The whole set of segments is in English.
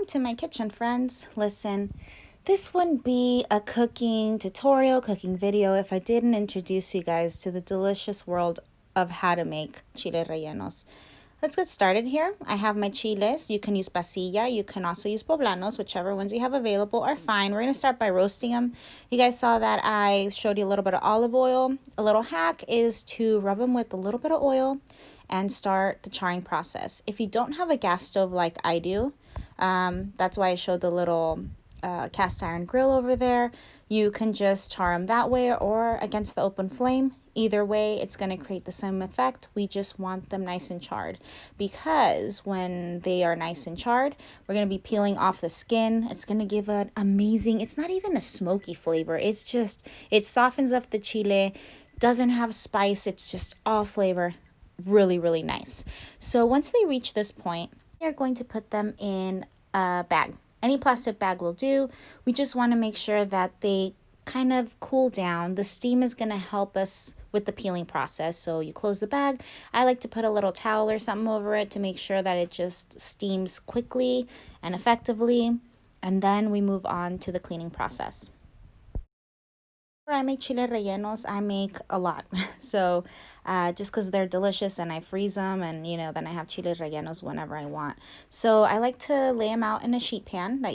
to my kitchen, friends. Listen, this wouldn't be a cooking tutorial, cooking video if I didn't introduce you guys to the delicious world of how to make chile rellenos. Let's get started here. I have my chiles. You can use pasilla. You can also use poblanos. Whichever ones you have available are fine. We're going to start by roasting them. You guys saw that I showed you a little bit of olive oil. A little hack is to rub them with a little bit of oil and start the charring process. If you don't have a gas stove like I do, that's why I showed the little cast iron grill over there. You can just char them that way or against the open flame. Either way, it's going to create the same effect. We just want them nice and charred, because when they are nice and charred, we're going to be peeling off the skin. It's going to give an amazing, it's not even a smoky flavor. It's just, it softens up the chile, doesn't have spice. It's just all flavor. Really, really nice. So once they reach this point, we're going to put them in a bag. Any plastic bag will do. We just want to make sure that they kind of cool down. The steam is going to help us with the peeling process. So you close the bag. I like to put a little towel or something over it to make sure that it just steams quickly and effectively. And then we move on to the cleaning process. I make chile rellenos, I make a lot. So just because they're delicious and I freeze them, and then I have chile rellenos whenever I want. So I like to lay them out in a sheet pan that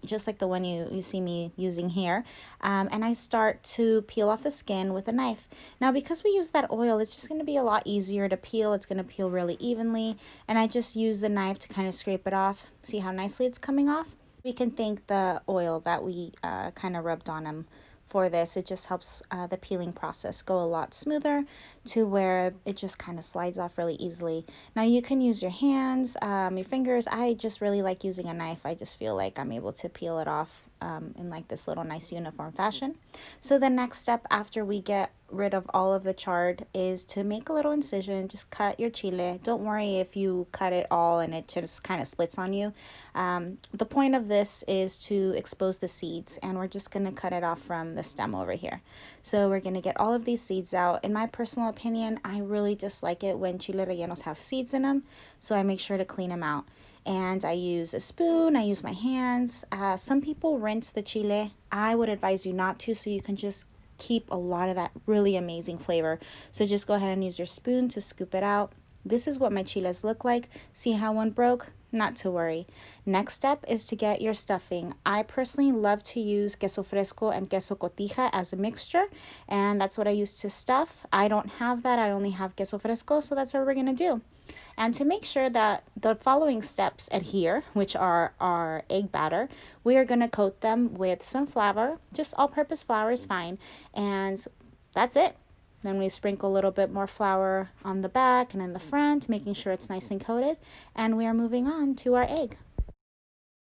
just like the one you see me using here. And I start to peel off the skin with a knife. Now, because we use that oil, it's just going to be a lot easier to peel. It's going to peel really evenly. And I just use the knife to kind of scrape it off. See how nicely it's coming off? We can thank the oil that we kind of rubbed on them for this. It just helps the peeling process go a lot smoother, to where it just kind of slides off really easily. Now you can use your hands, your fingers. I just really like using a knife. I just feel like I'm able to peel it off in like this little nice uniform fashion. So the next step after we get rid of all of the chard is to make a little incision. Just cut your chile. Don't worry if you cut it all and it just kind of splits on you. The point of this is to expose the seeds, and we're just going to cut it off from the stem over here. So we're going to get all of these seeds out. In my personal opinion, I really dislike it when chile rellenos have seeds in them, so I make sure to clean them out. And I use a spoon, I use my hands. Some people rinse the chile. I would advise you not to, so you can just keep a lot of that really amazing flavor. So just go ahead and use your spoon to scoop it out. This is what my chiles look like. See how one broke? Not to worry. Next step is to get your stuffing. I personally love to use queso fresco and queso cotija as a mixture, and that's what I use to stuff. I don't have that. I only have queso fresco, so that's what we're going to do. And to make sure that the following steps adhere, which are our egg batter, we are going to coat them with some flour. Just all-purpose flour is fine, and that's it. Then we sprinkle a little bit more flour on the back and in the front, making sure it's nice and coated. And we are moving on to our egg.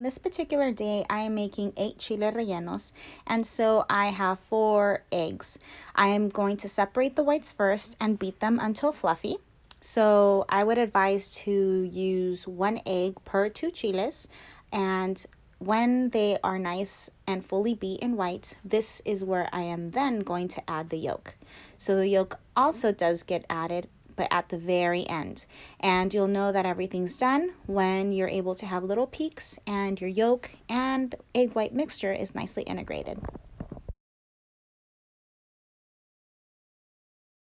This particular day, I am making 8 chile rellenos, and so I have 4 eggs. I am going to separate the whites first and beat them until fluffy. So I would advise to use 1 egg per 2 chiles, and when they are nice and fully beat in white, this is where I am then going to add the yolk. So the yolk also does get added, but at the very end. And you'll know that everything's done when you're able to have little peaks and your yolk and egg white mixture is nicely integrated.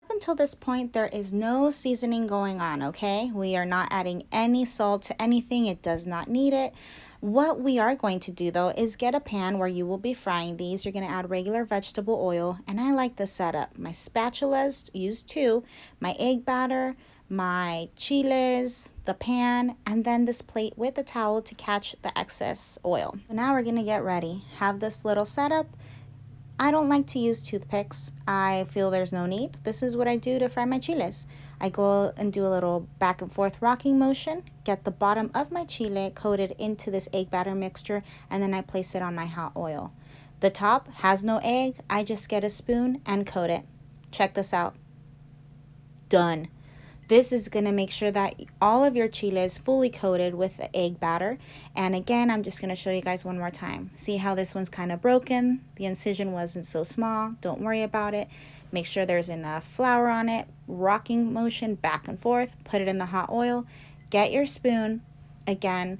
Up until this point, there is no seasoning going on, okay? We are not adding any salt to anything. It does not need it. What we are going to do, though, is get a pan where you will be frying these. You're going to add regular vegetable oil, and I like the setup. My spatulas, use 2, my egg batter, my chiles, the pan, and then this plate with a towel to catch the excess oil. So now we're going to get ready. Have this little setup. I don't like to use toothpicks. I feel there's no need. This is what I do to fry my chiles. I go and do a little back and forth rocking motion, get the bottom of my chile coated into this egg batter mixture, and then I place it on my hot oil. The top has no egg. I just get a spoon and coat it. Check this out. Done. This is going to make sure that all of your chile is fully coated with the egg batter. And again, I'm just going to show you guys one more time. See how this one's kind of broken? The incision wasn't so small. Don't worry about it. Make sure there's enough flour on it. Rocking motion back and forth. Put it in the hot oil. Get your spoon. Again,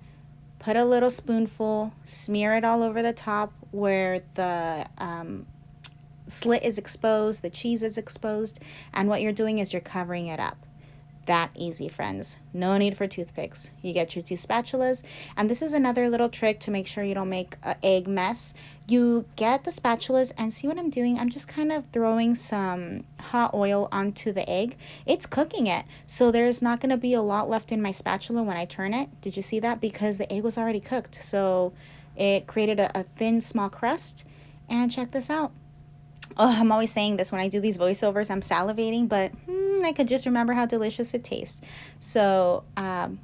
put a little spoonful, smear it all over the top where the slit is exposed, the cheese is exposed, and what you're doing is you're covering it up. That easy, friends. No need for toothpicks. You get your two spatulas, and this is another little trick to make sure you don't make an egg mess. You get the spatulas, and see what I'm doing? I'm just kind of throwing some hot oil onto the egg. It's cooking it, so there's not going to be a lot left in my spatula when I turn it. Did you see that? Because the egg was already cooked, so it created a thin, small crust. And check this out. Oh, I'm always saying this when I do these voiceovers. I'm salivating, but I could just remember how delicious it tastes. So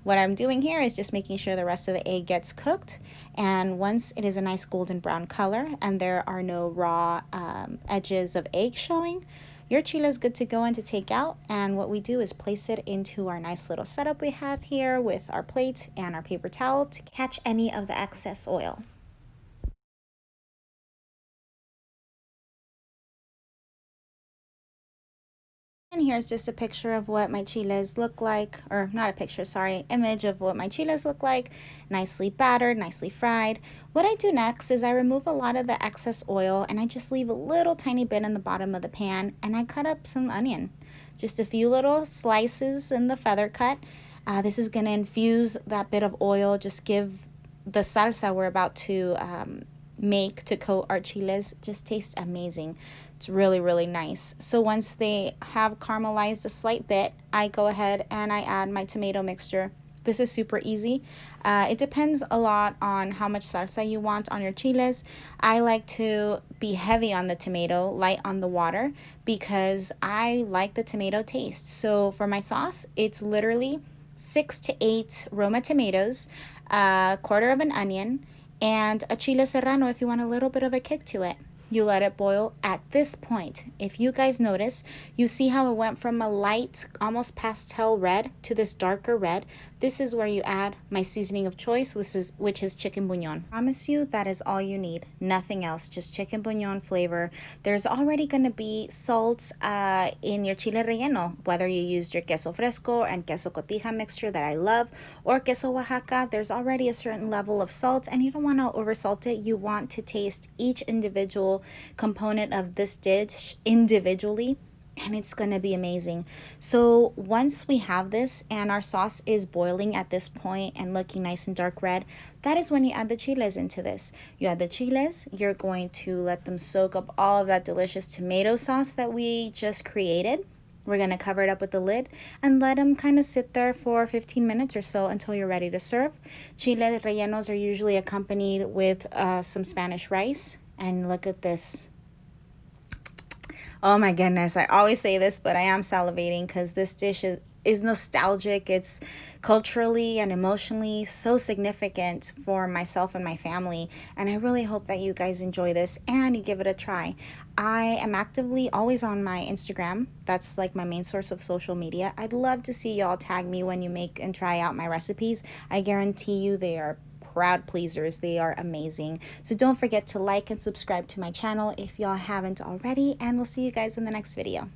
what I'm doing here is just making sure the rest of the egg gets cooked. And once it is a nice golden brown color and there are no raw edges of egg showing, your chile is good to go and to take out. And what we do is place it into our nice little setup we had here with our plate and our paper towel to catch any of the excess oil. And here's just a picture of what my chiles look like, or not a picture, sorry, image of what my chiles look like. Nicely battered, nicely fried. What I do next is I remove a lot of the excess oil and I just leave a little tiny bit in the bottom of the pan, and I cut up some onion. Just a few little slices in the feather cut. This is going to infuse that bit of oil, just give the salsa we're about to make to coat our chiles just tastes amazing. It's really, really nice. So once they have caramelized a slight bit, I go ahead and I add my tomato mixture. This is super easy. It depends a lot on how much salsa you want on your chiles. I like to be heavy on the tomato, light on the water, because I like the tomato taste. So for my sauce, it's literally 6 to 8 Roma tomatoes, a quarter of an onion, and a chile serrano if you want a little bit of a kick to it. You let it boil. At this point, if you guys notice, you see how it went from a light, almost pastel red to this darker red. This is where you add my seasoning of choice, which is chicken bouillon. I promise you that is all you need. Nothing else, just chicken bouillon flavor. There's already going to be salt in your chile relleno, whether you used your queso fresco and queso cotija mixture that I love, or queso Oaxaca. There's already a certain level of salt, and you don't want to oversalt it. You want to taste each individual component of this dish individually, and it's gonna be amazing. So once we have this and our sauce is boiling at this point and looking nice and dark red, that is when you add the chiles into this. You add the chiles, you're going to let them soak up all of that delicious tomato sauce that we just created. We're going to cover it up with the lid and let them kind of sit there for 15 minutes or so until you're ready to serve. Chiles rellenos are usually accompanied with some Spanish rice. And look at this. Oh my goodness, I always say this, but I am salivating because this dish is nostalgic. It's culturally and emotionally so significant for myself and my family. And I really hope that you guys enjoy this and you give it a try. I am actively always on my Instagram. That's like my main source of social media. I'd love to see y'all tag me when you make and try out my recipes. I guarantee you they are crowd pleasers. They are amazing. So don't forget to like and subscribe to my channel if y'all haven't already, and we'll see you guys in the next video.